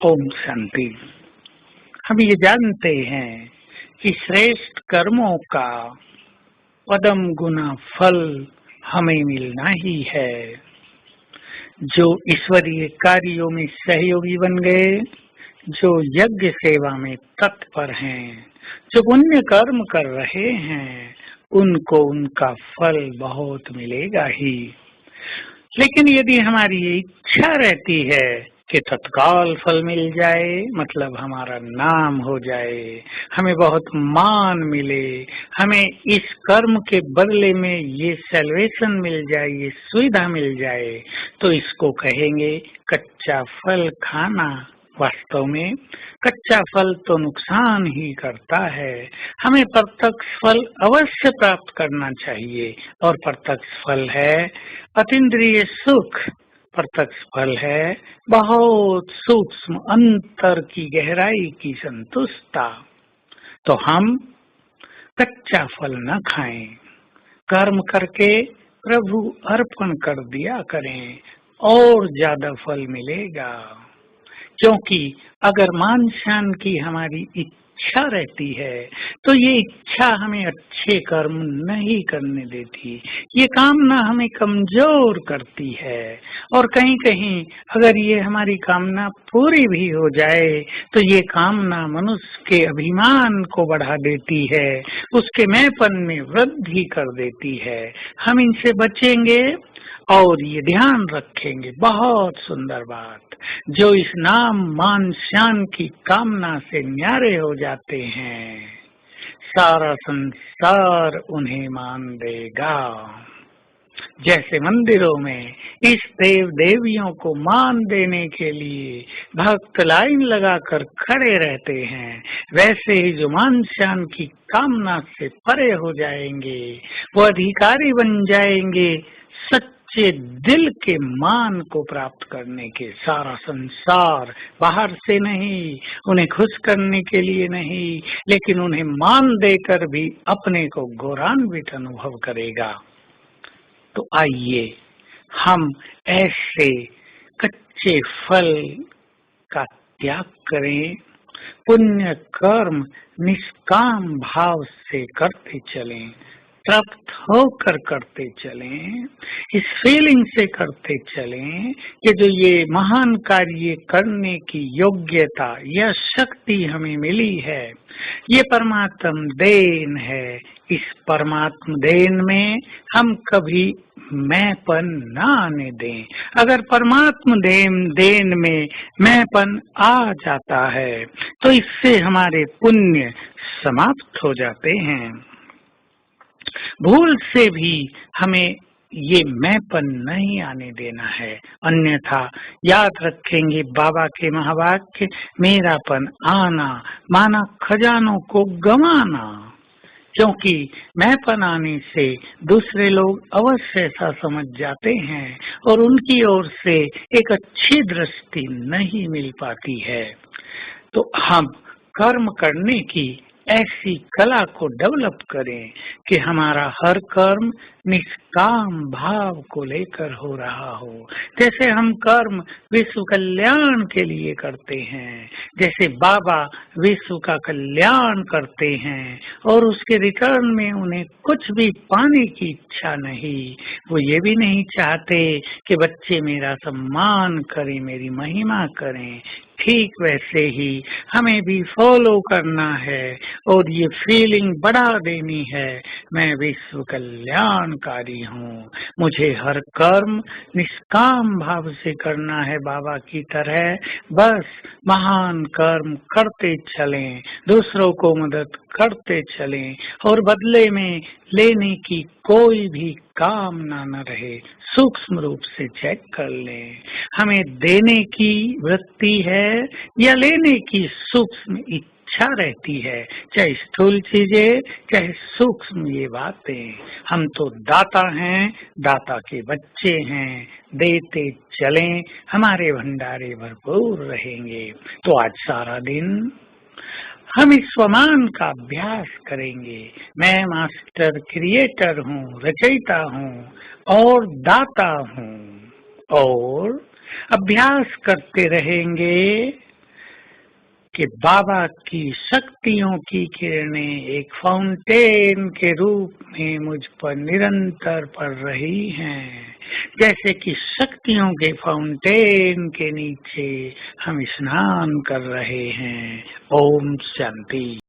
ओम शांति। हम ये जानते हैं कि श्रेष्ठ कर्मों का पदम गुना फल हमें मिलना ही है। जो ईश्वरीय कार्यों में सहयोगी बन गए, जो यज्ञ सेवा में तत्पर हैं, जो पुण्य कर्म कर रहे हैं, उनको उनका फल बहुत मिलेगा ही। लेकिन यदि हमारी ये इच्छा रहती है कि तत्काल फल मिल जाए, मतलब हमारा नाम हो जाए, हमें बहुत मान मिले, हमें इस कर्म के बदले में ये सैल्वेशन मिल जाए, ये सुविधा मिल जाए, तो इसको कहेंगे कच्चा फल खाना। वास्तव में कच्चा फल तो नुकसान ही करता है। हमें प्रत्यक्ष फल अवश्य प्राप्त करना चाहिए, और प्रत्यक्ष फल है अतीन्द्रिय सुख। प्रत्यक्ष फल है बहुत सूक्ष्म अंतर की गहराई की संतुष्टता। तो हम कच्चा फल न खाएं, कर्म करके प्रभु अर्पण कर दिया करें, और ज्यादा फल मिलेगा। क्योंकि अगर मान शान की हमारी इच्छा रहती है, तो ये इच्छा हमें अच्छे कर्म नहीं करने देती। ये कामना हमें कमजोर करती है, और कहीं कहीं अगर ये हमारी कामना पूरी भी हो जाए, तो ये कामना मनुष्य के अभिमान को बढ़ा देती है, उसके मैंपन में वृद्धि कर देती है। हम इनसे बचेंगे और ये ध्यान रखेंगे। बहुत सुंदर बात, जो इस नाम मान शान की कामना से न्यारे हो जाते हैं, सारा संसार उन्हें मान देगा। जैसे मंदिरों में इस देव देवियों को मान देने के लिए भक्त लाइन लगाकर खड़े रहते हैं, वैसे ही जो मान शान की कामना से परे हो जाएंगे, वो अधिकारी बन जाएंगे सच्चे दिल के मान को प्राप्त करने के। सारा संसार बाहर से नहीं, उन्हें खुश करने के लिए नहीं, लेकिन उन्हें मान देकर भी अपने को गौरवान्वित अनुभव करेगा। तो आइए हम ऐसे कच्चे फल का त्याग करें, पुण्य कर्म निष्काम भाव से करते चलें, तृप्त होकर करते चलें, इस फीलिंग से करते चलें कि जो ये महान कार्य करने की योग्यता या शक्ति हमें मिली है, ये परमात्म देन है। इस परमात्म देन में हम कभी मैंपन न आने दें। अगर परमात्म देन में मैंपन आ जाता है, तो इससे हमारे पुण्य समाप्त हो जाते हैं। भूल से भी हमें ये मैंपन नहीं आने देना है, अन्यथा याद रखेंगे बाबा के महावाक्य, मेरापन आना माना खजानों को गंवाना। क्योंकि मैंपन आने से दूसरे लोग अवश्य ऐसा समझ जाते हैं, और उनकी ओर से एक अच्छी दृष्टि नहीं मिल पाती है। तो हम कर्म करने की ऐसी कला को डेवलप करें कि हमारा हर कर्म निष्काम भाव को लेकर हो रहा हो। जैसे हम कर्म विश्व कल्याण के लिए करते हैं, जैसे बाबा विश्व का कल्याण करते हैं, और उसके रिटर्न में उन्हें कुछ भी पाने की इच्छा नहीं। वो ये भी नहीं चाहते कि बच्चे मेरा सम्मान करें, मेरी महिमा करें। ठीक वैसे ही हमें भी फॉलो करना है, और ये फीलिंग बढ़ा देनी है, मैं विश्व कल्याणकारी हूँ। मुझे हर कर्म निष्काम भाव से करना है बाबा की तरह। बस महान कर्म करते चलें, दूसरों को मदद करते चलें, और बदले में लेने की कोई भी कामना न रहे। सूक्ष्म रूप से चेक कर लें, हमें देने की वृत्ति है या लेने की सूक्ष्म इच्छा रहती है। चाहे स्थूल चीजें, चाहे सूक्ष्म ये बातें, हम तो दाता हैं, दाता के बच्चे हैं। देते चलें, हमारे भंडारे भरपूर रहेंगे। तो आज सारा दिन हम इस स्वमान का अभ्यास करेंगे। मैं मास्टर क्रिएटर हूँ, रचयिता हूँ और दाता हूँ, और अभ्यास करते रहेंगे कि बाबा की शक्तियों की किरणें एक फाउंटेन के रूप में मुझ पर निरंतर पड़ रही हैं, जैसे कि शक्तियों के फाउंटेन के नीचे हम स्नान कर रहे हैं। ओम शांति।